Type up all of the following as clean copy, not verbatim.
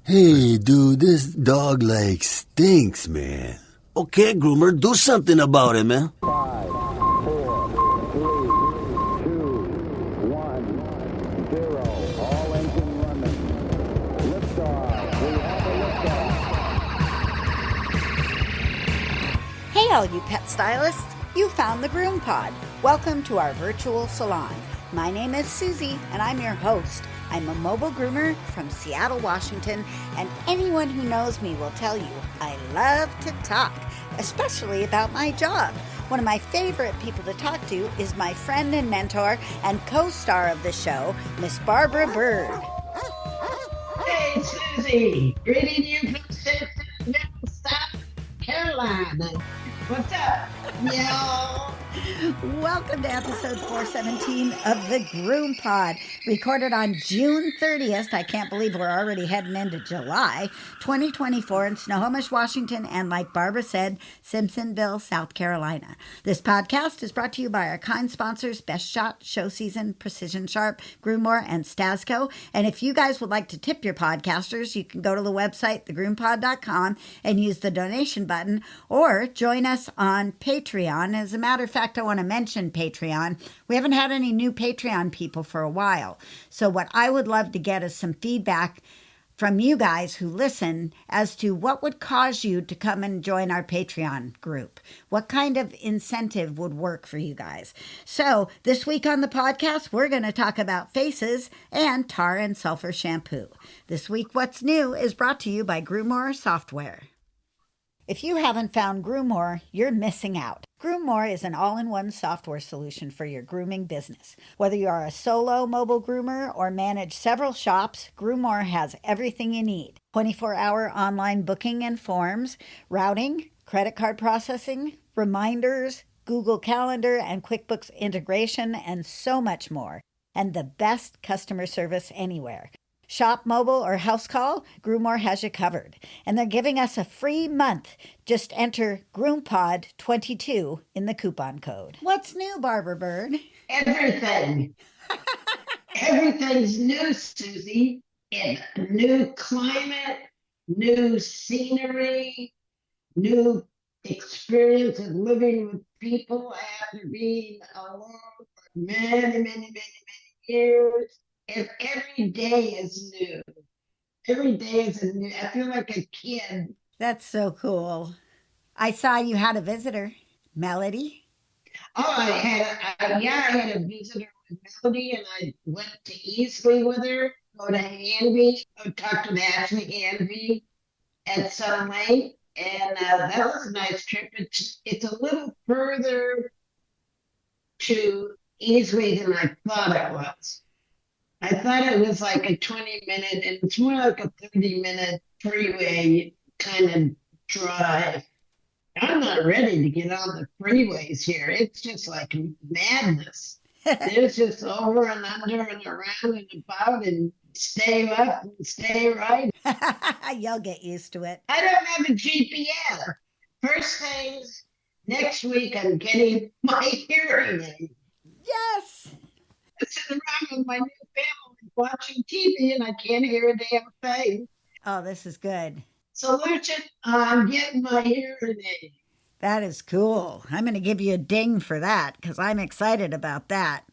Hey, dude, this dog stinks, man. Okay, groomer, do something about it, man. 5, 4, 3, 2, 1, 0. All engine running. Liftoff. We have a liftoff. Hey, all you pet stylists! You found the GroomPod. Welcome to our virtual salon. My name is Susy, and I'm your host. I'm a mobile groomer from Seattle, Washington, and anyone who knows me will tell you I love to talk, especially about my job. One of my favorite people to talk to is my friend and mentor and co-star of the show, Miss Barbara Bird. Hey, Susie. Greeting you from Simpsonville, South Carolina. What's up, yo? Welcome to episode 417 of the GroomPod, recorded on June 30th. I can't believe we're already heading into July 2024 in Snohomish, Washington, and like Barbara said, Simpsonville, South Carolina. This podcast is brought to you by our kind sponsors, Best Shot, Show Season, Precision Sharp, Groomore, and Stasco. And if you guys would like to tip your podcasters, you can go to the website, thegroompod.com, and use the donation button, or join us on Patreon. As a matter of fact, I want to mention Patreon. We haven't had any new Patreon people for a while. So what I would love to get is some feedback from you guys who listen as to what would cause you to come and join our Patreon group. What kind of incentive would work for you guys? So this week on the podcast, we're going to talk about faces and tar and sulfur shampoo. This week, What's New is brought to you by Groomore Software. If you haven't found Groomore, you're missing out. Groomore is an all-in-one software solution for your grooming business. Whether you are a solo mobile groomer or manage several shops, Groomore has everything you need. 24-hour online booking and forms, routing, credit card processing, reminders, Google Calendar and QuickBooks integration, and so much more. And the best customer service anywhere. Shop, mobile, or house call, Groomore has you covered. And they're giving us a free month. Just enter GroomPod22 in the coupon code. What's new, Barbara Bird? Everything. Everything's new, Susie. In new climate, new scenery, new experience of living with people after being alone for many years. And every day is new. Every day is a new. I feel like a kid. That's so cool. I saw you had a visitor, Melody. Oh, I had a visitor with Melody, and I went to Easley with her, go to Hanby, talk to Ashley Hanby at Sun Lake, and that was a nice trip. It's a little further to Easley than I thought it was. I thought it was like a 20-minute, and it's more like a 30-minute freeway kind of drive. I'm not ready to get on the freeways here. It's just like madness. There's just over and under and around and about and stay left and stay right. You'll get used to it. I don't have a GPS. First things next week, I'm getting my hearing aid. Yes. I'm sitting around with my new family watching TV and I can't hear a damn thing. Oh, this is good. Solution, I'm getting my hearing aid. That is cool. I'm going to give you a ding for that because I'm excited about that.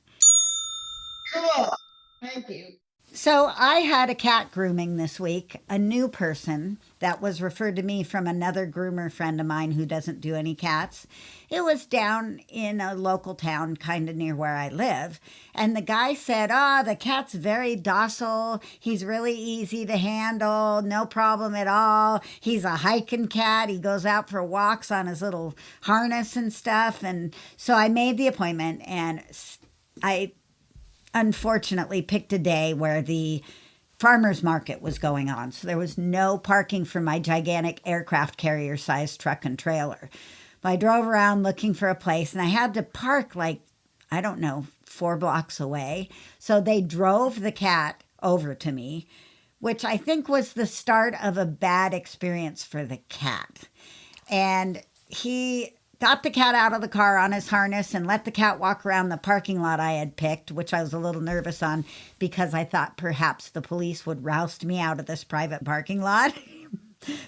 Cool. Thank you. So I had a cat grooming this week, a new person that was referred to me from another groomer friend of mine who doesn't do any cats. It was down in a local town kind of near where I live. And the guy said, the cat's very docile. He's really easy to handle. No problem at all. He's a hiking cat. He goes out for walks on his little harness and stuff. And so I made the appointment and I unfortunately picked a day where the farmer's market was going on. So there was no parking for my gigantic aircraft carrier sized truck and trailer. I drove around looking for a place and I had to park 4 blocks away. So they drove the cat over to me, which I think was the start of a bad experience for the cat. And got the cat out of the car on his harness and let the cat walk around the parking lot I had picked, which I was a little nervous on because I thought perhaps the police would roust me out of this private parking lot.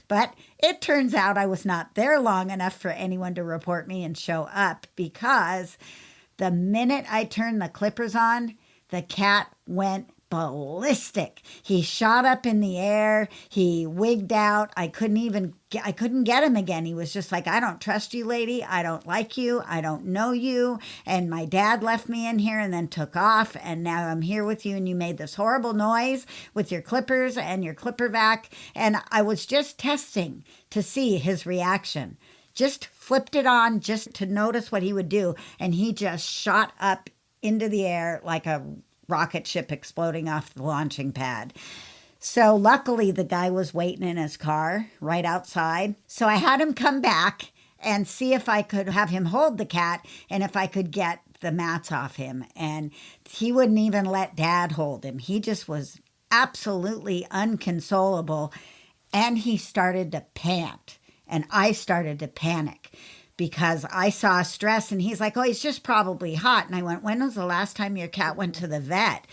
But it turns out I was not there long enough for anyone to report me and show up, because the minute I turned the clippers on, the cat went ballistic. He shot up in the air. He wigged out. I couldn't get him again. He was just like, I don't trust you, lady. I don't like you. I don't know you. And my dad left me in here and then took off. And now I'm here with you. And you made this horrible noise with your clippers and your clipper vac. And I was just testing to see his reaction. Just flipped it on just to notice what he would do. And he just shot up into the air like a rocket ship exploding off the launching pad. So luckily the guy was waiting in his car right outside. So I had him come back and see if I could have him hold the cat and if I could get the mats off him. And he wouldn't even let Dad hold him. He just was absolutely unconsolable. And he started to pant. And I started to panic because I saw stress, and he's like, oh, he's just probably hot. And I went, when was the last time your cat went to the vet?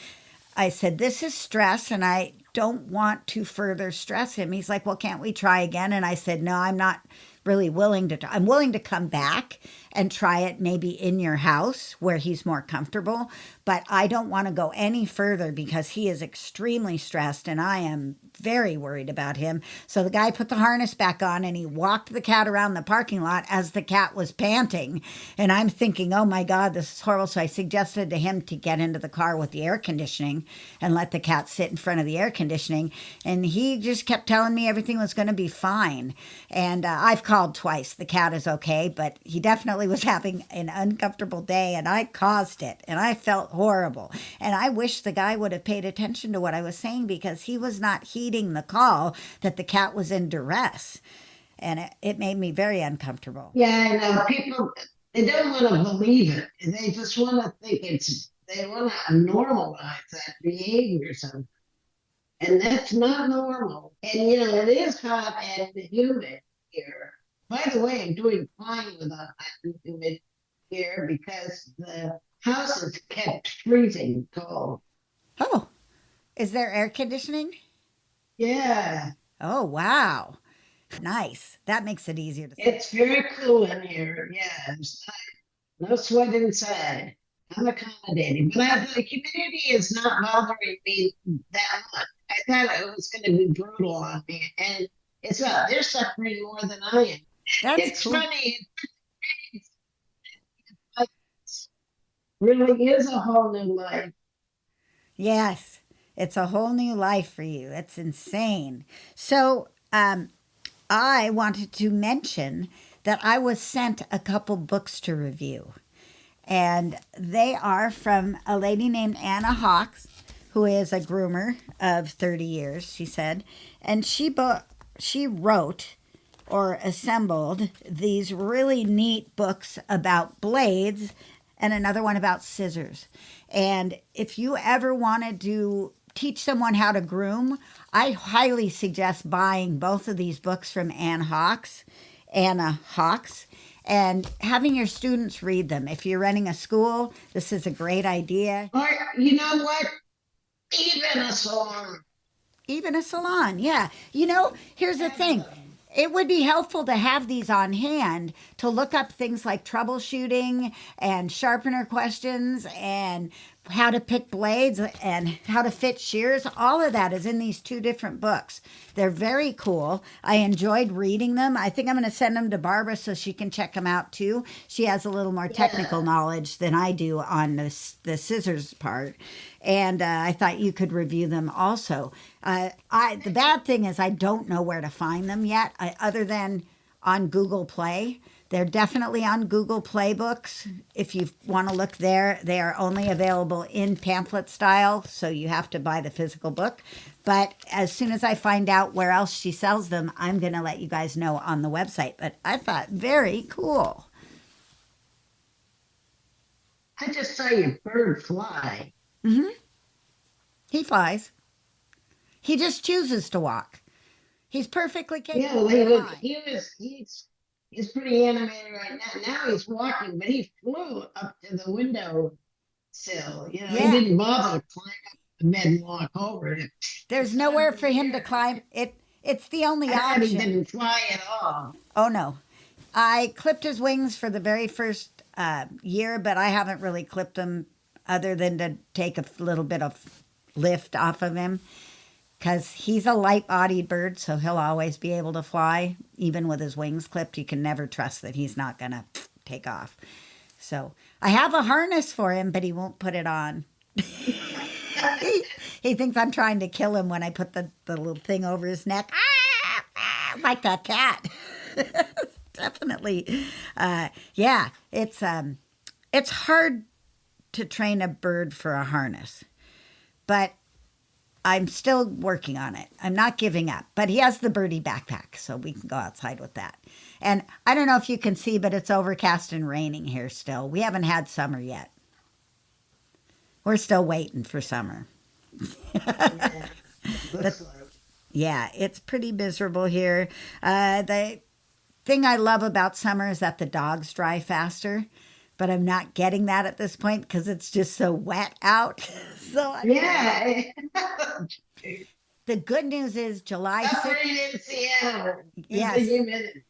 I said, this is stress, and I don't want to further stress him. He's like, well, can't we try again? And I said, no, I'm not really willing to. I'm willing to come back and try it maybe in your house where he's more comfortable, but I don't want to go any further because he is extremely stressed and I am very worried about him. So the guy put the harness back on and he walked the cat around the parking lot as the cat was panting. And I'm thinking, oh my God, this is horrible. So I suggested to him to get into the car with the air conditioning and let the cat sit in front of the air conditioning. And he just kept telling me everything was going to be fine. And I've called twice. The cat is okay, but he definitely was having an uncomfortable day and I caused it and I felt horrible. And I wish the guy would have paid attention to what I was saying because he was not heeding the call that the cat was in duress. And it made me very uncomfortable. Yeah, I know. People, they don't want to believe it. They just want to think they want to normalize that behavior sometimes. And that's not normal. And, it is hot and humid here. By the way, I'm doing fine with a hot and humid here because the house is kept freezing cold. Oh, is there air conditioning? Yeah, Oh, wow. Nice. That makes it easier to. it's very cool in here. Yeah, there's no sweat inside. I'm accommodating, but the humidity is not bothering me that much. I thought it was going to be brutal on me, and it's not. They're suffering more than I am. That's It's cool. funny. It really is a whole new life. Yes, it's a whole new life for you. It's insane. So, I wanted to mention that I was sent a couple books to review, and they are from a lady named Anna Hawks, who is a groomer of 30 years, she said, and she wrote or assembled these really neat books about blades and another one about scissors. And if you ever wanted to teach someone how to groom, I highly suggest buying both of these books from Anna Hawks, and having your students read them. If you're running a school, this is a great idea. Or you know what? Even a salon. Even a salon, yeah. Here's the thing. It would be helpful to have these on hand to look up things like troubleshooting and sharpener questions and how to pick blades and how to fit shears. All of that is in these two different books. They're very cool. I enjoyed reading them. I think I'm going to send them to Barbara so she can check them out too. She has a little more technical knowledge than I do on the scissors part. And I thought you could review them also. The bad thing is I don't know where to find them yet, other than on Google Play. They're definitely on Google Play Books. If you want to look there, they are only available in pamphlet style, so you have to buy the physical book. But as soon as I find out where else she sells them, I'm going to let you guys know on the website. But I thought, very cool. I just saw your bird fly. Mm-hmm. He flies. He just chooses to walk. He's perfectly capable Yeah, of flying. he's He's pretty animated right now. Now he's walking, but he flew up to the window sill. You know, he Yeah. didn't bother to climb up the bed and walk over it. There's nowhere for him to climb. It's the only I thought he option. didn't fly at all. Oh no. I clipped his wings for the very first year, but I haven't really clipped them other than to take a little bit of lift off of him because he's a light-bodied bird, so he'll always be able to fly. Even with his wings clipped, you can never trust that he's not going to take off. So I have a harness for him, but he won't put it on. He thinks I'm trying to kill him when I put the little thing over his neck. Like that cat. Definitely. Yeah, it's hard to train a bird for a harness, but I'm still working on it. I'm not giving up, but he has the birdie backpack, so we can go outside with that. And I don't know if you can see, but it's overcast and raining here still. We haven't had summer yet. We're still waiting for summer. Yeah, looks like. Yeah, it's pretty miserable here. The thing I love about summer is that the dogs dry faster, but I'm not getting that at this point because it's just so wet out. So Yeah. the good news is July That's 6th. right in Seattle. Yes. The humidity.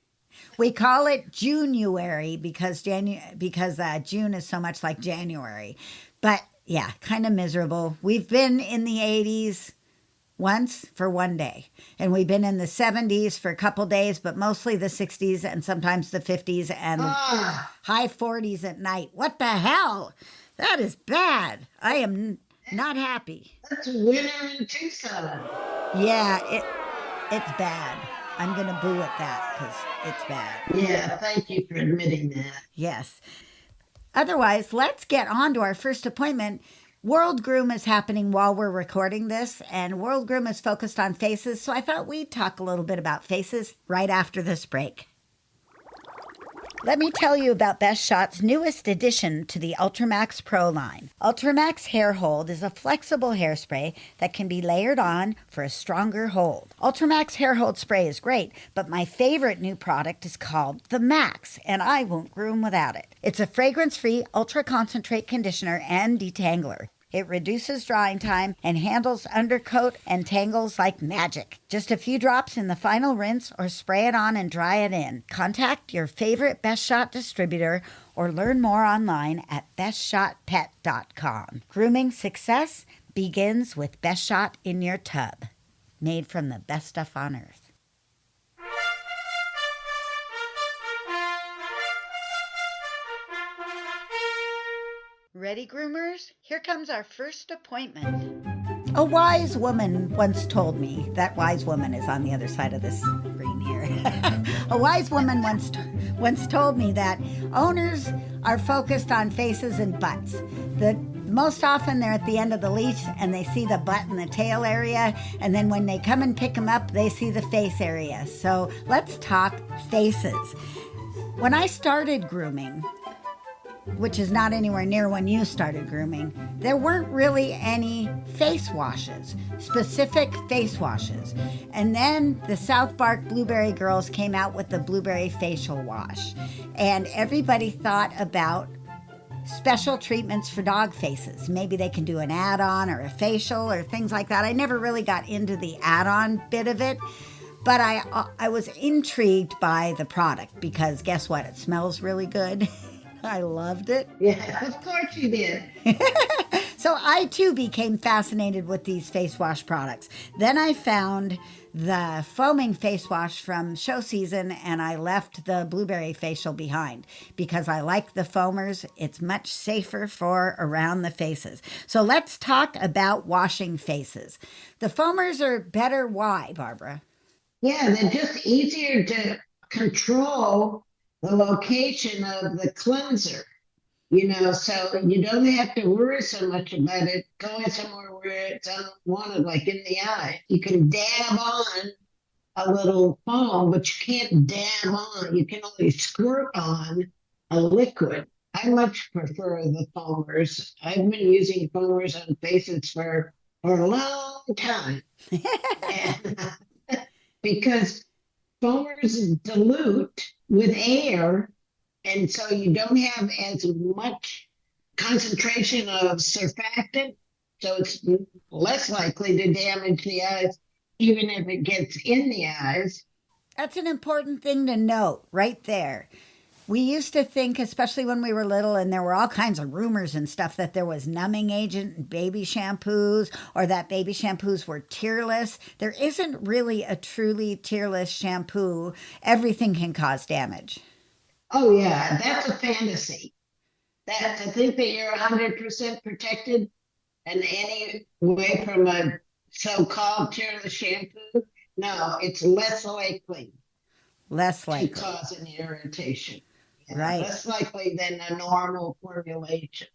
We call it January because June is so much like January. But yeah, kind of miserable. We've been in the 80s once for one day, and we've been in the 70s for a couple days, but mostly the 60s and sometimes the 50s and Ah, high 40s at night. What the hell? That is bad. I am not happy. that's winter in Tucson. Yeah, it's bad. I'm going to boo at that because it's bad. Yeah, thank you for admitting that. Yes. Otherwise, let's get on to our first appointment. World Groom is happening while we're recording this, and World Groom is focused on faces, so I thought we'd talk a little bit about faces right after this break. Let me tell you about Best Shot's newest addition to the Ultramax Pro line. Ultramax Hair Hold is a flexible hairspray that can be layered on for a stronger hold. Ultramax Hair Hold Spray is great, but my favorite new product is called the Max, and I won't groom without it. It's a fragrance-free ultra-concentrate conditioner and detangler. It reduces drying time and handles undercoat and tangles like magic. Just a few drops in the final rinse or spray it on and dry it in. Contact your favorite Best Shot distributor or learn more online at bestshotpet.com. Grooming success begins with Best Shot in your tub. Made from the best stuff on earth. Ready, groomers? Here comes our first appointment. A wise woman once told me, that wise woman is on the other side of this screen here. A wise woman once told me that owners are focused on faces and butts. Most often they're at the end of the leash and they see the butt and the tail area, and then when they come and pick them up, they see the face area. So let's talk faces. When I started grooming, which is not anywhere near when you started grooming, there weren't really any face washes, specific face washes. And then the South Park Blueberry Girls came out with the blueberry facial wash. And everybody thought about special treatments for dog faces. Maybe they can do an add-on or a facial or things like that. I never really got into the add-on bit of it. But I was intrigued by the product because guess what? It smells really good. I loved it. Yeah, of course you did. So I too became fascinated with these face wash products. Then I found the foaming face wash from show season and I left the blueberry facial behind because I like the foamers. It's much safer for around the faces. So let's talk about washing faces. The foamers are better. Why, Barbara? Yeah, they're just easier to control the location of the cleanser, so you don't have to worry so much about it going somewhere where it's unwanted, like in the eye. You can dab on a little foam, but you can't dab on, you can only squirt on a liquid. I much prefer the foamers. I've been using foamers on faces for a long time. And, because foamers dilute with air, and so you don't have as much concentration of surfactant, so it's less likely to damage the eyes, even if it gets in the eyes. That's an important thing to note right there. We used to think, especially when we were little, and there were all kinds of rumors and stuff, that there was numbing agent in baby shampoos or that baby shampoos were tearless. There isn't really a truly tearless shampoo. Everything can cause damage. Oh, yeah, that's a fantasy. That to think that you're 100% protected in any way from a so-called tearless shampoo, no, it's less likely Less to likely. cause an irritation. Yeah, Right. less likely than a normal formulation.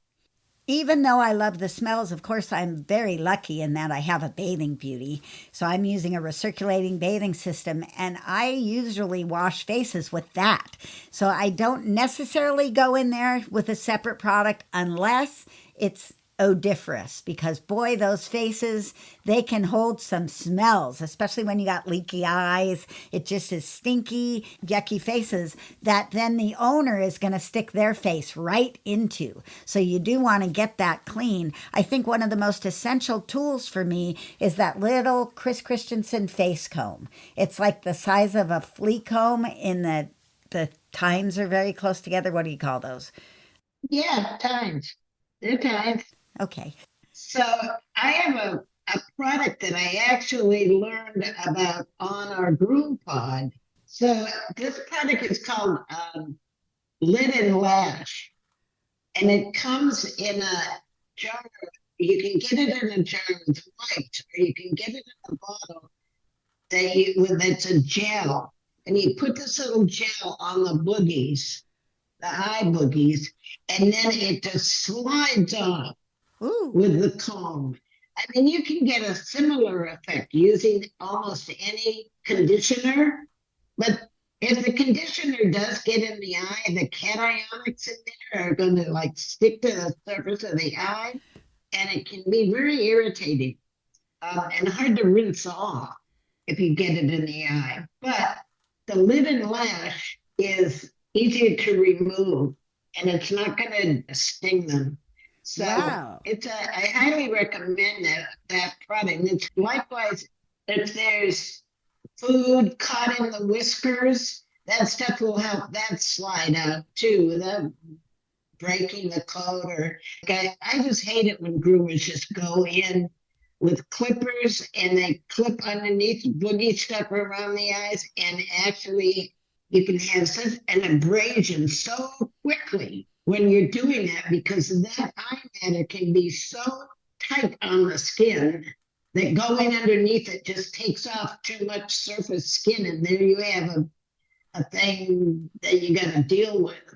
Even though I love the smells, of course, I'm very lucky in that I have a bathing beauty. So I'm using a recirculating bathing system, and I usually wash faces with that. So I don't necessarily go in there with a separate product unless it's odoriferous, because boy, those faces, they can hold some smells, especially when you got leaky eyes. It just is stinky, yucky faces that then the owner is going to stick their face right into. So you do want to get that clean. I think one of the most essential tools for me is that little Chris Christensen face comb. It's like the size of a flea comb in the tines are very close together. What do you call those? Yeah, times. There are times. Okay. So I have a product that I actually learned about on our GroomPod. So this product is called Lid and Lash, and it comes in a jar. You can get it in a jar with wipes, or you can get it in a bottle that's a gel, and you put this little gel on the boogies, the eye boogies, and then it just slides off Ooh. with the comb. I mean, you can get a similar effect using almost any conditioner, but if the conditioner does get in the eye, the cationics in there are going to like stick to the surface of the eye, and it can be very irritating and hard to rinse off if you get it in the eye. But the lid and lash is easier to remove, and it's not going to sting them. So Wow. I highly recommend that product. And it's likewise, if there's food caught in the whiskers, that stuff will help that slide out too, without breaking the coat. Or I just hate it when groomers just go in with clippers and they clip underneath boogie stuff around the eyes, and actually you can have such an abrasion so quickly when you're doing that, because that eye matter can be so tight on the skin that going underneath it just takes off too much surface skin, and there you have a thing that you got to deal with.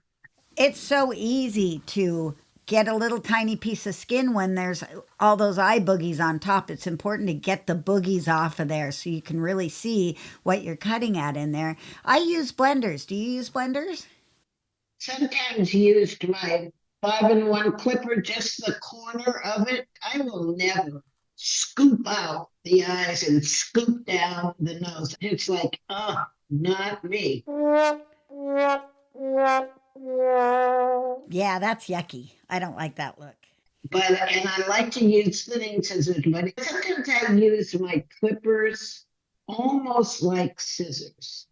It's so easy to get a little tiny piece of skin when there's all those eye boogies on top. It's important to get the boogies off of there so you can really see what you're cutting at in there. I use blenders. Do you use blenders? Sometimes used my 5-in-1 clipper, just the corner of it. I will never scoop out the eyes and scoop down the nose. It's like, oh, not me. Yeah, that's yucky. I don't like that look. And I like to use thinning scissors, but sometimes I use my clippers almost like scissors.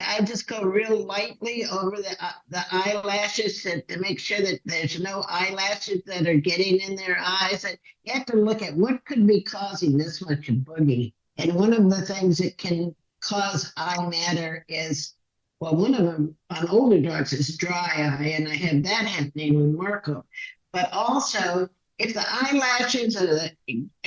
I just go real lightly over the eyelashes to make sure that there's no eyelashes that are getting in their eyes. And you have to look at what could be causing this much boogie. And one of the things that can cause eye matter is, well, one of them on older dogs is dry eye, and I had that happening with Marco. But also, if the eyelashes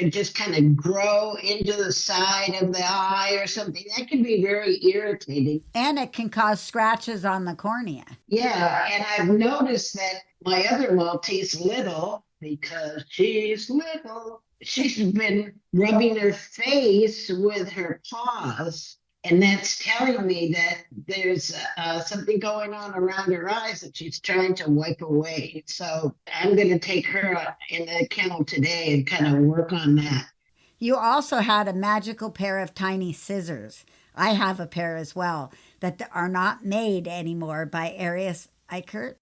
just kind of grow into the side of the eye or something, that can be very irritating. And it can cause scratches on the cornea. Yeah, and I've noticed that my other Maltese, Little, because she's little, she's been rubbing her face with her paws. And that's telling me that there's something going on around her eyes that she's trying to wipe away. So I'm going to take her in the kennel today and kind of work on that. You also had a magical pair of tiny scissors. I have a pair as well that are not made anymore by Arius Eichert.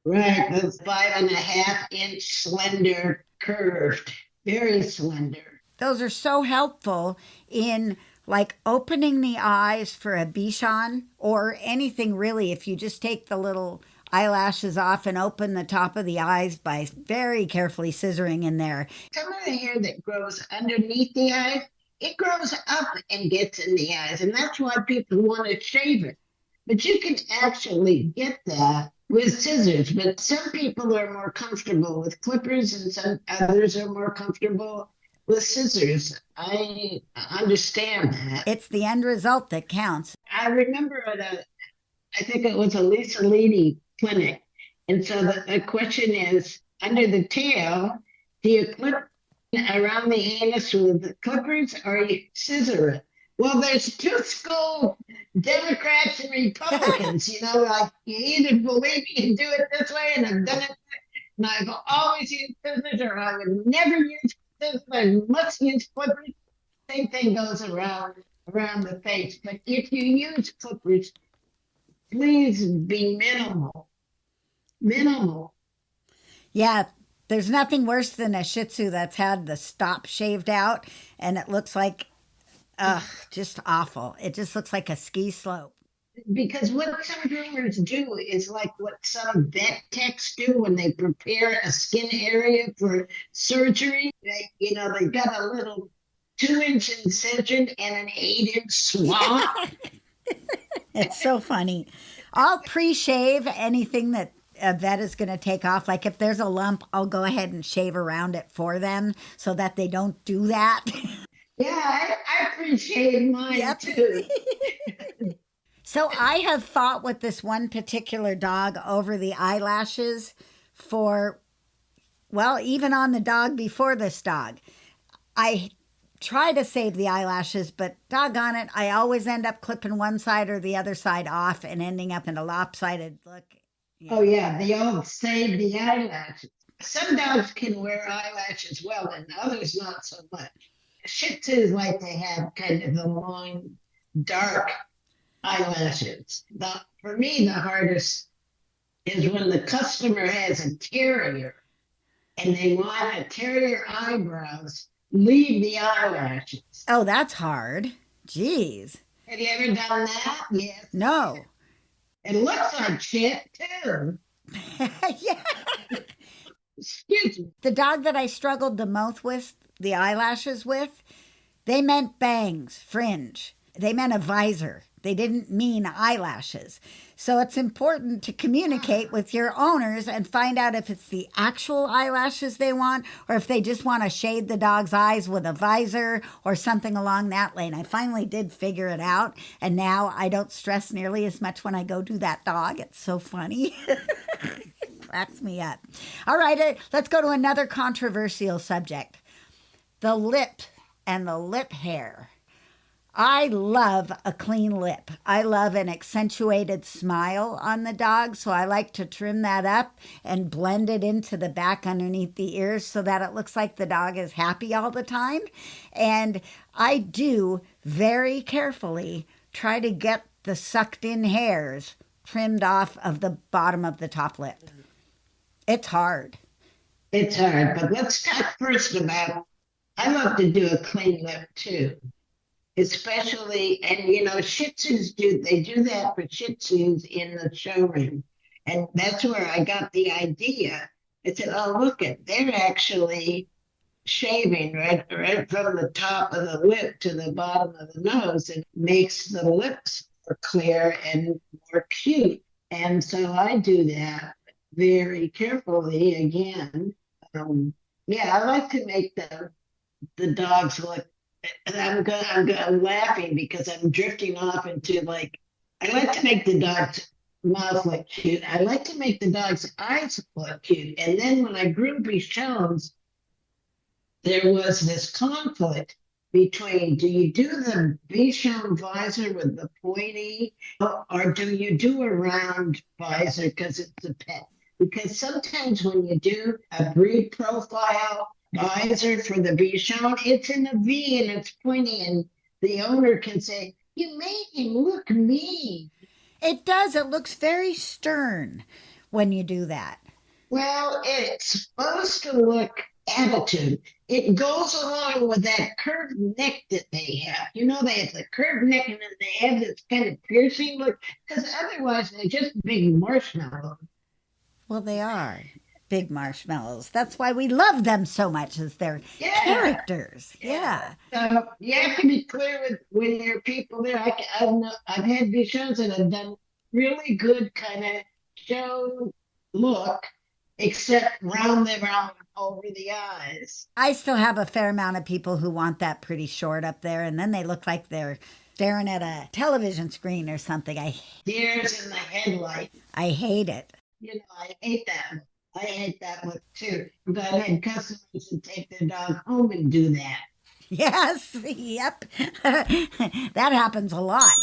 Right, the 5.5 inch slender curved, very slender. Those are so helpful in like opening the eyes for a Bichon or anything really. If you just take the little eyelashes off and open the top of the eyes by very carefully scissoring in there. Some of the hair that grows underneath the eyes, it grows up and gets in the eyes, and that's why people want to shave it. But you can actually get that with scissors. But some people are more comfortable with clippers, and some others are more comfortable with scissors. I understand that. It's the end result that counts. I remember I think it was a Lisa Leedy clinic. And so the question is, under the tail, do you clip around the anus with the clippers or you scissor it? Well, there's two schools, Democrats and Republicans, like you either believe you can do it this way, and I've done it, and I've always used scissors, or I would never use scissors, I must use clippers. Same thing goes around the face. But if you use clippers, please be minimal. Minimal. Yeah, there's nothing worse than a Shih Tzu that's had the stop shaved out and it looks like, just awful. It just looks like a ski slope. Because what some groomers do is like what some vet techs do when they prepare a skin area for surgery. They've got a little 2-inch incision and an 8-inch swab. It's so funny. I'll pre-shave anything that a vet is going to take off. Like if there's a lump, I'll go ahead and shave around it for them so that they don't do that. Yeah, I pre-shave mine too. So I have fought with this one particular dog over the eyelashes for, well, even on the dog before this dog. I try to save the eyelashes, but doggone it, I always end up clipping one side or the other side off and ending up in a lopsided look. Yeah. Oh yeah, they all save the eyelashes. Some dogs can wear eyelashes well, and others not so much. Shih Tzus like to have kind of the long, dark eyelashes. For me, the hardest is when the customer has a terrier and they want a terrier eyebrows, leave the eyelashes. Oh, that's hard. Jeez. Have you ever done that? Yes. No. It looks like shit, too. Yeah. Excuse me. The dog that I struggled the most with, the eyelashes with, they meant bangs, fringe. They meant a visor. They didn't mean eyelashes. So it's important to communicate with your owners and find out if it's the actual eyelashes they want or if they just want to shade the dog's eyes with a visor or something along that lane. I finally did figure it out, and now I don't stress nearly as much when I go do that dog. It's so funny. It cracks me up. All right, let's go to another controversial subject. The lip and the lip hair. I love a clean lip. I love an accentuated smile on the dog, so I like to trim that up and blend it into the back underneath the ears so that it looks like the dog is happy all the time. And I do very carefully try to get the sucked in hairs trimmed off of the bottom of the top lip. It's hard. It's hard, but let's talk first about, I love to do a clean lip too. Especially, and Shih Tzus they do that for Shih Tzus in the showroom. And that's where I got the idea. I said, oh, look they're actually shaving right from the top of the lip to the bottom of the nose, and makes the lips more clear and more cute. And so I do that very carefully again. I like to make the dogs look. And I'm laughing because I'm drifting off into I like to make the dog's mouth look cute. I like to make the dog's eyes look cute. And then when I grew Bichons, there was this conflict between, do you do the Bichon visor with the pointy, or do you do a round visor because it's a pet? Because sometimes when you do a breed profile visor for the Bichon, it's in a V and it's pointy, and the owner can say, You made him look mean. It does. It looks very stern when you do that. Well, it's supposed to look attitude. It goes along with that curved neck that they have. You know, they have the curved neck and then they have this kind of piercing look, because otherwise they're just big marshmallows. Well, they are big marshmallows. That's why we love them so much, as they're Yeah. characters. Yeah. So you have to be clear with your people there. I've had Bichons that have done really good kind of show look, except round them out over the eyes. I still have a fair amount of people who want that pretty short up there, and then they look like they're staring at a television screen or something. Deers in the headlight. I hate it. You know, I hate that. I hate that look too. But I've had customers who take their dog home and do that. Yes, yep. That happens a lot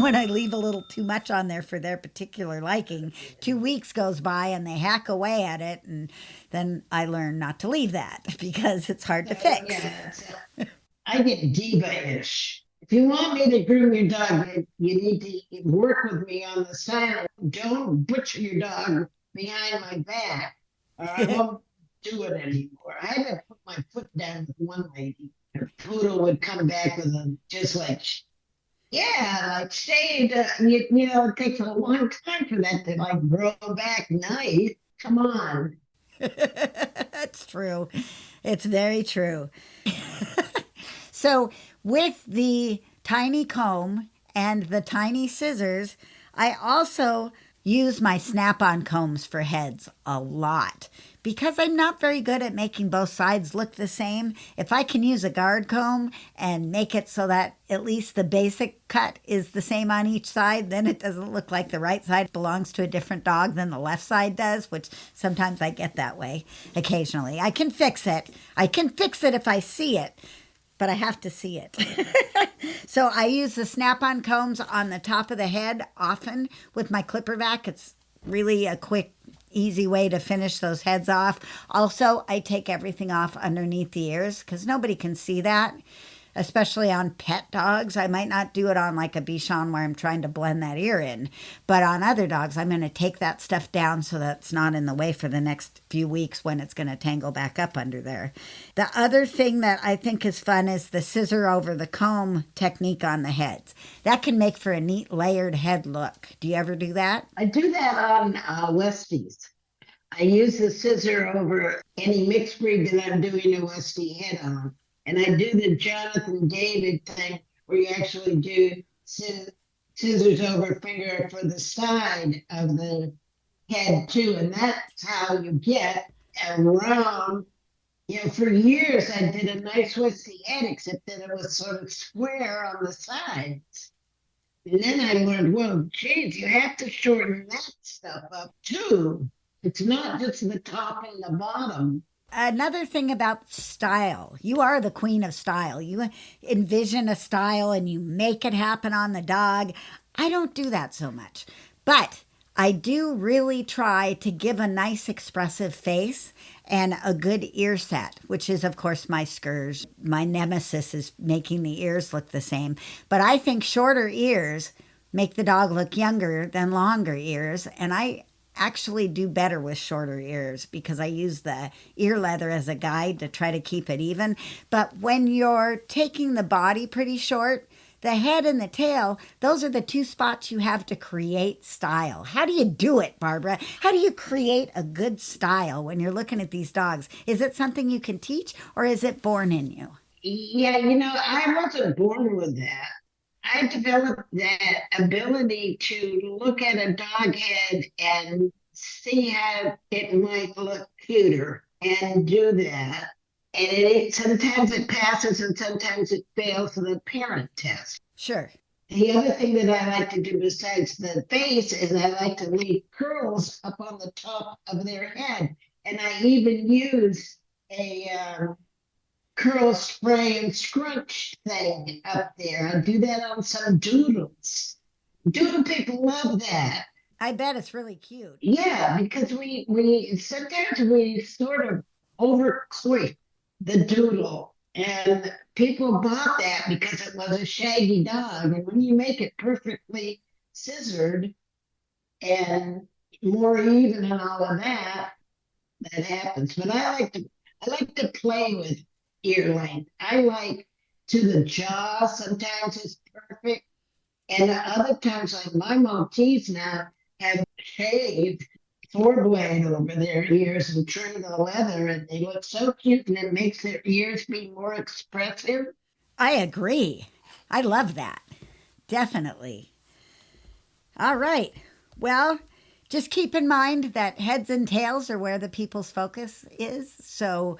when I leave a little too much on there for their particular liking. 2 weeks goes by and they hack away at it, and then I learn not to leave that because it's hard to fix. Yeah, so I get diva-ish. If you want me to groom your dog, you need to work with me on the style. Don't butcher your dog behind my back, or I won't do it anymore. I had to put my foot down with one lady. Her poodle would come back with them, just like, yeah, like shaved. You know, it takes a long time for that to like grow back nice. Come on. That's true. It's very true. So with the tiny comb and the tiny scissors, I also use my snap-on combs for heads a lot because I'm not very good at making both sides look the same. If I can use a guard comb and make it so that at least the basic cut is the same on each side, then it doesn't look like the right side belongs to a different dog than the left side does, which sometimes I get that way occasionally. I can fix it. I can fix it if I see it, but I have to see it. So I use the snap-on combs on the top of the head often with my clipper vac. It's really a quick, easy way to finish those heads off. Also, I take everything off underneath the ears because nobody can see that, especially on pet dogs. I might not do it on like a Bichon where I'm trying to blend that ear in, but on other dogs, I'm going to take that stuff down so that's not in the way for the next few weeks when it's going to tangle back up under there. The other thing that I think is fun is the scissor over the comb technique on the heads. That can make for a neat layered head look. Do you ever do that? I do that on Westies. I use the scissor over any mixed breed that I'm doing a Westie head on. And I do the Jonathan David thing where you actually do scissors over finger for the side of the head too. And that's how you get around. You know, for years I did a nice Westie head, except that it was sort of square on the sides. And then I learned, well, geez, you have to shorten that stuff up too. It's not just the top and the bottom. Another thing about style, you are the queen of style. You envision a style and you make it happen on the dog. I don't do that so much, but I do really try to give a nice expressive face and a good ear set, which is, of course, my scourge. My nemesis is making the ears look the same, but I think shorter ears make the dog look younger than longer ears, and I actually do better with shorter ears because I use the ear leather as a guide to try to keep it even. But when you're taking the body pretty short, the head and the tail, those are the two spots you have to create style. How do you do it, Barbara? How do you create a good style when you're looking at these dogs? Is it something you can teach or is it born in you? Yeah, you know, I wasn't born with that. I developed that ability to look at a dog head and see how it might look cuter and do that. And sometimes it passes and sometimes it fails the parent test. Sure. The other thing that I like to do besides the face is I like to leave curls up on the top of their head. And I even use a curl spray and scrunch thing up there. I do that on some doodles. Doodle people love that. I bet it's really cute. Yeah, because we sometimes we sort of overcoat the doodle And people bought that because it was a shaggy dog. And when you make it perfectly scissored and more even and all of that, that happens. But I like to play with ear length. I like to the jaw. Sometimes it's perfect, and other times, like my Maltese now, have shaved four blade over their ears and trimmed the leather, and they look so cute, and it makes their ears be more expressive. I agree. I love that. Definitely. All right. Well, just keep in mind that heads and tails are where the people's focus is. So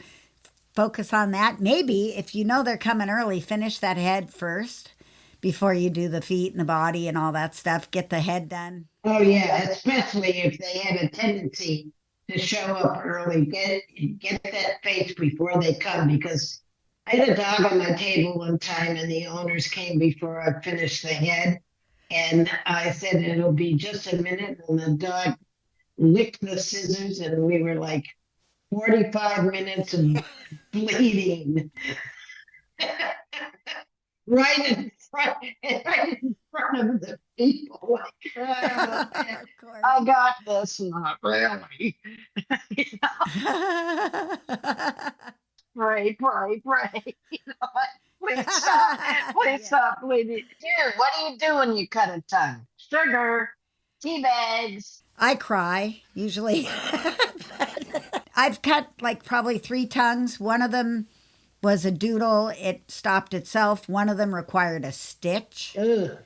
focus on that. Maybe if you know they're coming early, finish that head first before you do the feet and the body and all that stuff. Get the head done. Oh yeah, especially if they have a tendency to show up early. Get that face before they come because I had a dog on my table one time and the owners came before I finished the head. And I said it'll be just a minute, and the dog licked the scissors, and we were like 45 minutes of bleeding right in front of the people. Like, oh, Of course. I got this, not really. Pray. You know what? Please stop. Please stop bleeding. Dude, what do you do when you cut a tongue? Sugar, tea bags. I cry usually. I've cut like probably 3 tongues. One of them was a doodle. It stopped itself. One of them required a stitch Ugh.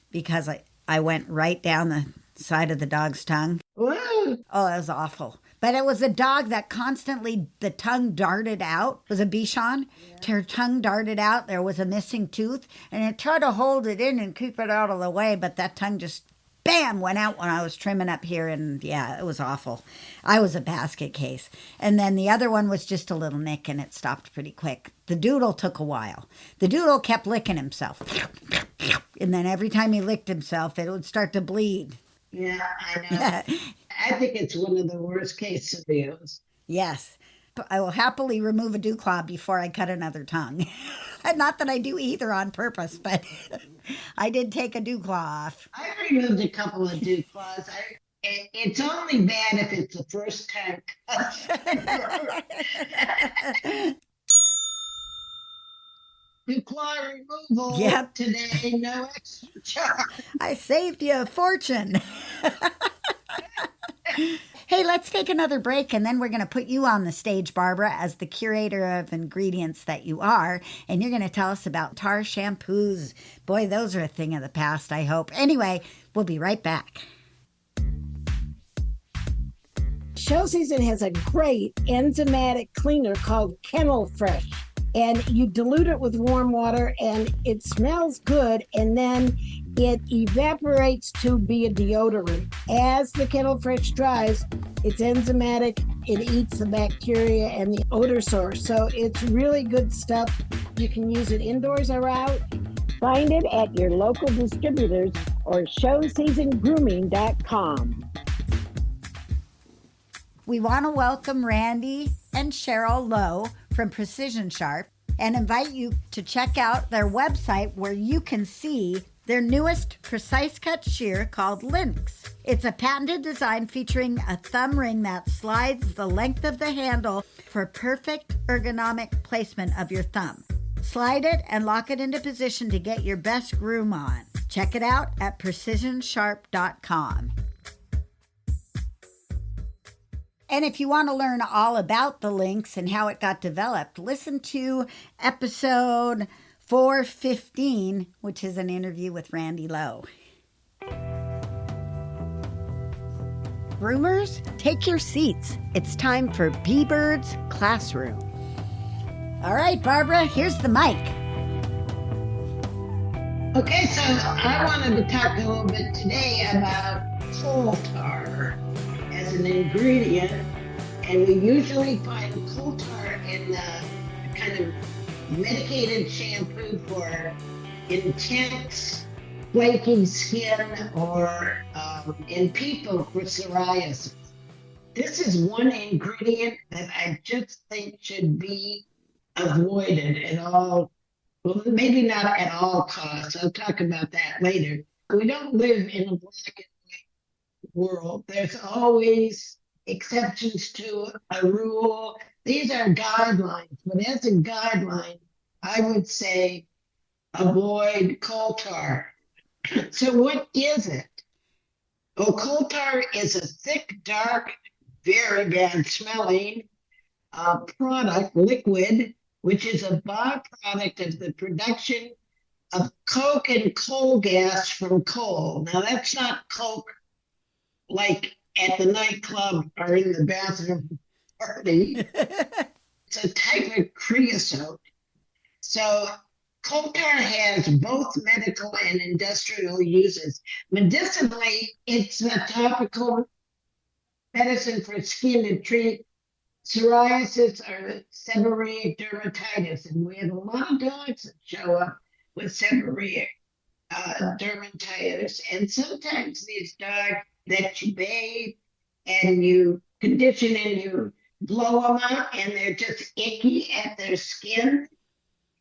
because I went right down the side of the dog's tongue. Ooh. Oh, that was awful. But it was a dog that constantly, the tongue darted out. It was a Bichon. Yeah. Her tongue darted out. There was a missing tooth. And it tried to hold it in and keep it out of the way. But that tongue just, bam, went out when I was trimming up here. And yeah, it was awful. I was a basket case. And then the other one was just a little nick and it stopped pretty quick. The doodle took a while. The doodle kept licking himself. And then every time he licked himself, it would start to bleed. Yeah, I know. I think it's one of the worst case scenarios. Yes. I will happily remove a dew claw before I cut another tongue. Not that I do either on purpose, but I did take a dew claw off. I removed a couple of dew claws. It's only bad if it's the first time cut. Dew claw removal Yep. today, no extra charge. I saved you a fortune. Hey, let's take another break and then we're going to put you on the stage, Barbara, as the curator of ingredients that you are. And you're going to tell us about tar shampoos. Boy, those are a thing of the past, I hope. Anyway, we'll be right back. Show Season has a great enzymatic cleaner called Kennel Fresh. And you dilute it with warm water and it smells good, and then it evaporates to be a deodorant. As the Kennel Fresh dries, it's enzymatic, it eats the bacteria and the odor source. So it's really good stuff. You can use it indoors or out. Find it at your local distributors or showseasongrooming.com. We want to welcome Randy and Cheryl Lowe from Precision Sharp and invite you to check out their website where you can see their newest precise cut shear called Lynx. It's a patented design featuring a thumb ring that slides the length of the handle for perfect ergonomic placement of your thumb. Slide it and lock it into position to get your best groom on. Check it out at precisionsharp.com. And if you want to learn all about the Lynx and how it got developed, listen to episode 415, which is an interview with Randy Lowe. Groomers, take your seats. It's time for B-Bird's Classroom. All right, Barbara, here's the mic. Okay, so I wanted to talk a little bit today about coal tar as an ingredient, and we usually find coal tar in the kind of medicated shampoo for intense flaky skin or in people for psoriasis. This is one ingredient that I just think should be avoided at all. Well, maybe not at all costs. I'll talk about that later. We don't live in a black and white world. There's always exceptions to a rule. These are guidelines, but as a guideline, I would say avoid coal tar. So what is it? Well, coal tar is a thick, dark, very bad smelling product, liquid, which is a byproduct of the production of coke and coal gas from coal. Now, that's not coke like at the nightclub or in the bathroom party. It's a type of creosote. So coal tar has both medical and industrial uses. Medicinally, it's a topical medicine for skin to treat psoriasis or seborrheic dermatitis. And we have a lot of dogs that show up with seborrheic dermatitis. And sometimes these dogs that you bathe and you condition and you blow them out and they're just icky at their skin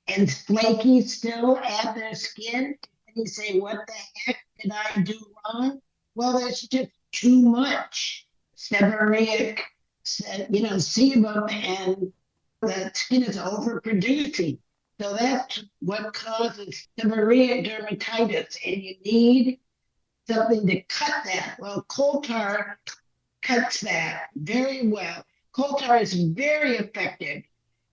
and flaky still at their skin. And you say, what the heck did I do wrong? Well, there's just too much seborrheic, sebum, and the skin is overproducing. So that's what causes seborrheic dermatitis, and you need something to cut that. Well, coal tar cuts that very well. Coal tar is very effective,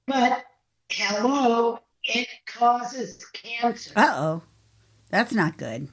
but hello, it causes cancer. Uh-oh. That's not good.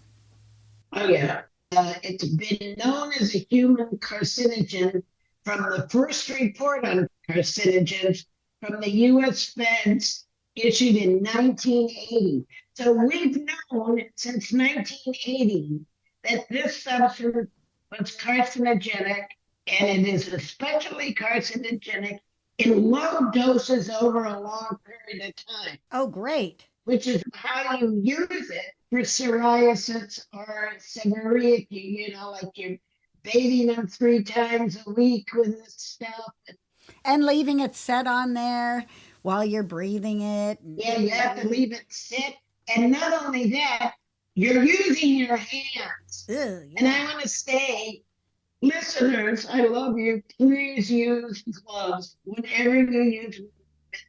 Oh, yeah. It's been known as a human carcinogen from the first report on carcinogens from the U.S. Feds issued in 1980. So we've known since 1980 that this substance was carcinogenic, and it is especially carcinogenic in low doses over a long period of time. Oh, great. Which is how you use it for psoriasis or seborrheic, like you're bathing them 3 times a week with this stuff. And leaving it set on there while you're breathing it. Yeah, you have to leave it sit. And not only that, you're using your hands. Ew, yeah. And I want to say, listeners, I love you. Please use gloves whenever you use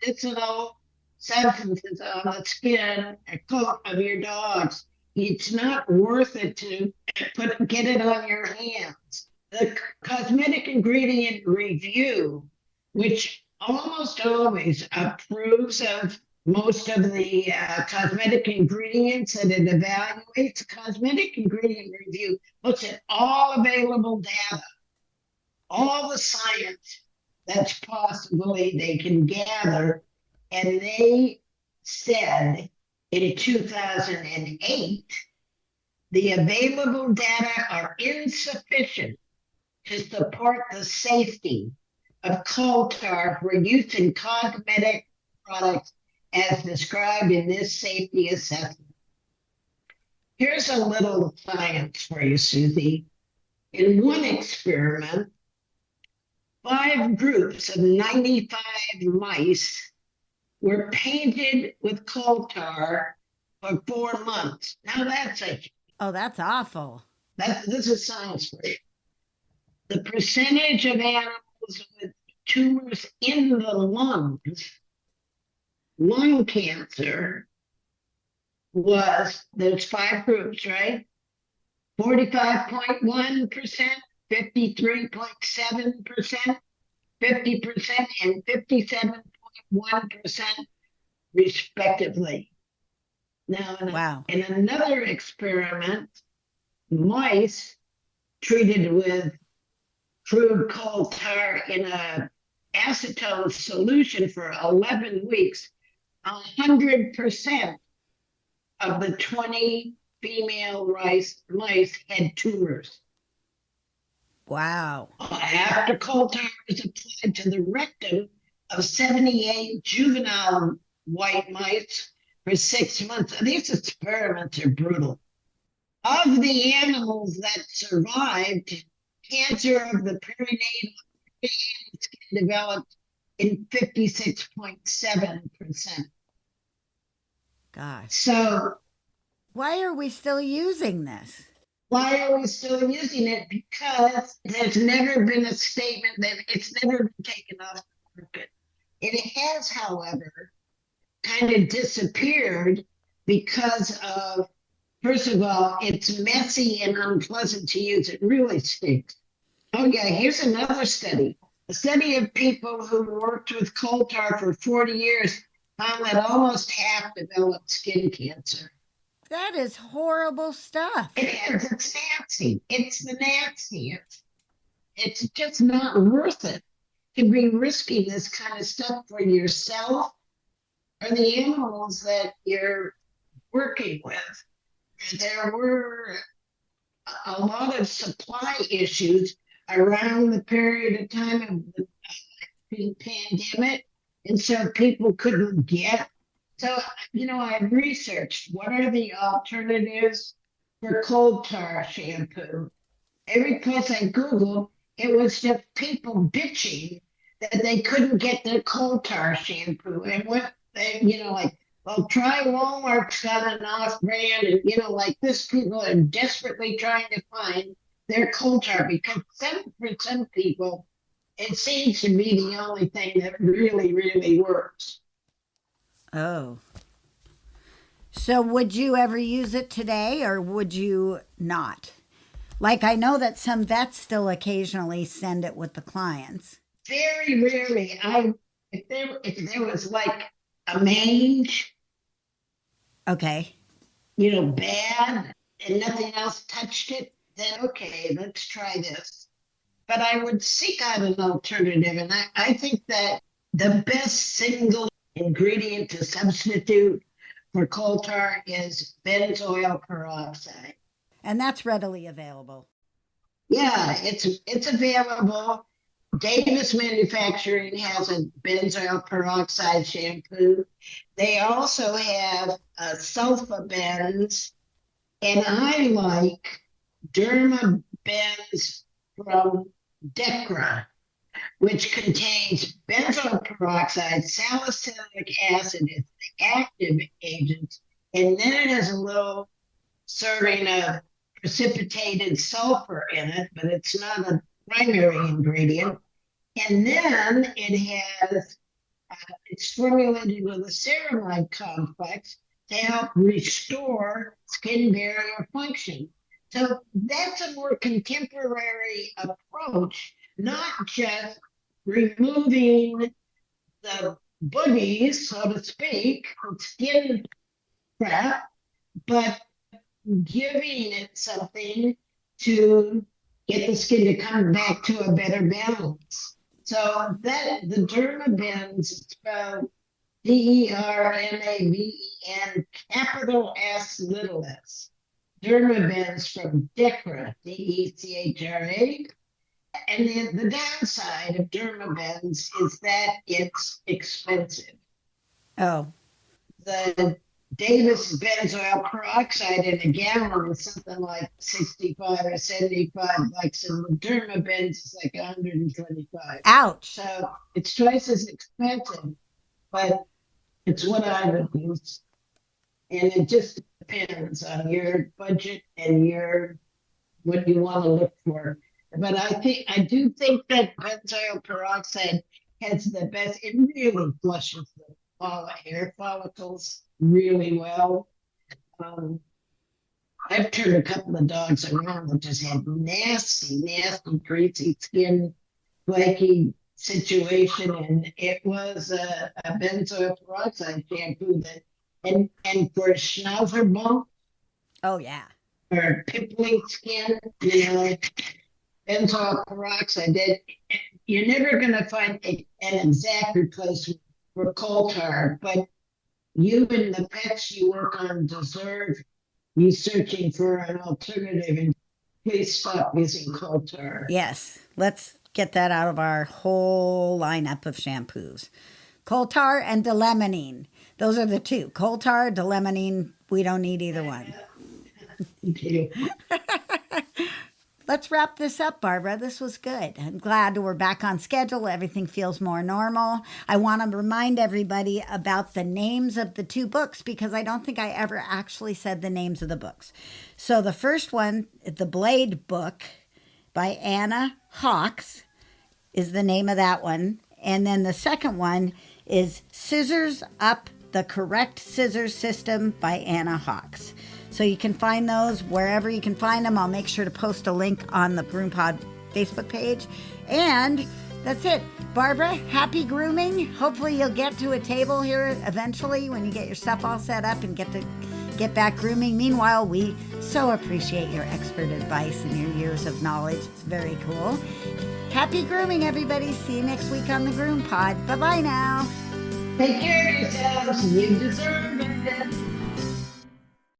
medicinal substances on the skin and coat of your dogs. It's not worth it to get it on your hands. The cosmetic ingredient review, which almost always approves of most of the cosmetic ingredients that it evaluates, cosmetic ingredient review looks at all available data, all the science that's possibly they can gather. And they said in 2008, the available data are insufficient to support the safety of coal tar for use in cosmetic products as described in this safety assessment. Here's a little science for you, Susy. In one experiment, 5 groups of 95 mice were painted with coal tar for 4 months. Now that's awful. This is science for you. The percentage of animals with tumors in the lungs, lung cancer, there's 5 groups, right? 45.1%, 53.7%, 50%, and 57.1% respectively. Now, Wow. in another experiment, mice treated with crude coal tar in a acetone solution for 11 weeks, 100% of the 20 female mice had tumors. Wow. After coal tar was applied to the rectum of 78 juvenile white mice for 6 months. These experiments are brutal. Of the animals that survived, cancer of the perinatal skin developed in 56.7%. Gosh. So Why are we still using this? why are we still using it? Because there's never been a statement that it's never been taken off the market. It has, however, kind of disappeared because of, first of all, it's messy and unpleasant to use. It really stinks. Oh, yeah, here's another study. A study of people who worked with coal tar for 40 years found that almost half developed skin cancer. That is horrible stuff. It is. It's nasty. It's the nasty. It's just not worth it to be risking this kind of stuff for yourself or the animals that you're working with. There were a lot of supply issues around the period of time of the pandemic, and so people couldn't get. So, I've researched what are the alternatives for coal tar shampoo. Every place I Googled, it was just people bitching that they couldn't get their coal tar shampoo. And what they, like, well, try Walmart's got an off brand, and like this, people are desperately trying to find their coal tar because for some people, it seems to be the only thing that really, really works. Oh. So would you ever use it today or would you not? Like, I know that some vets still occasionally send it with the clients. Very rarely. If there was like a mange, Okay. Bad, and nothing else touched it, then okay, let's try this. But I would seek out an alternative, and I think that the best single ingredient to substitute for coal tar is benzoyl peroxide. And that's readily available. Yeah, it's available. Davis Manufacturing has a benzoyl peroxide shampoo. They also have sulfabenz, and I like Dermabenz from Decra, which contains benzoyl peroxide, salicylic acid is the active agent, and then it has a little serving of precipitated sulfur in it, but it's not a primary ingredient. And then it's formulated with a ceramide complex to help restore skin barrier function. So that's a more contemporary approach, not just removing the boogies, so to speak, of skin crap, but giving it something to get the skin to come back to a better balance. So that the Dermabenz is spelled Dermaven, capital S, little s. Dermabenz from Decra, Dechra. And then the downside of Dermabenz is that it's expensive. Oh. The Davis benzoyl peroxide in a gallon is something like 65 or 75 bucks, and the Dermabenz is like 125. Ouch. So it's twice as expensive, but it's what I would use. And it just depends on your budget and what you want to look for. But I do think that benzoyl peroxide has the best. It really flushes the hair follicles really well. I've turned a couple of dogs around that just had nasty, greasy skin, flaky situation, and it was a benzoyl peroxide shampoo that, and for schnauzer bump. Oh yeah. Or pimply skin, benzoyl peroxide. You're never going to find an exact replacement for coal tar, but you and the pets you work on deserve you searching for an alternative, and please stop using coal tar. Yes. Let's get that out of our whole lineup of shampoos. Coal tar and delemonine. Those are the two. Coal tar, delemonine, we don't need either one. let's wrap this up, Barbara. This was good. I'm glad we're back on schedule. Everything feels more normal. I want to remind everybody about the names of the 2 books because I don't think I ever actually said the names of the books. So the first one, The Blade Book by Anna Hawks, is the name of that one. And then the second one is Scissors Up, The Correct Scissors System by Anna Hawks. So you can find those wherever you can find them. I'll make sure to post a link on the GroomPod Facebook page. And that's it. Barbara, happy grooming. Hopefully you'll get to a table here eventually when you get your stuff all set up and get back grooming. Meanwhile, we so appreciate your expert advice and your years of knowledge. It's very cool. Happy grooming, everybody. See you next week on the GroomPod. Bye-bye now. Take care of yourselves. You deserve it.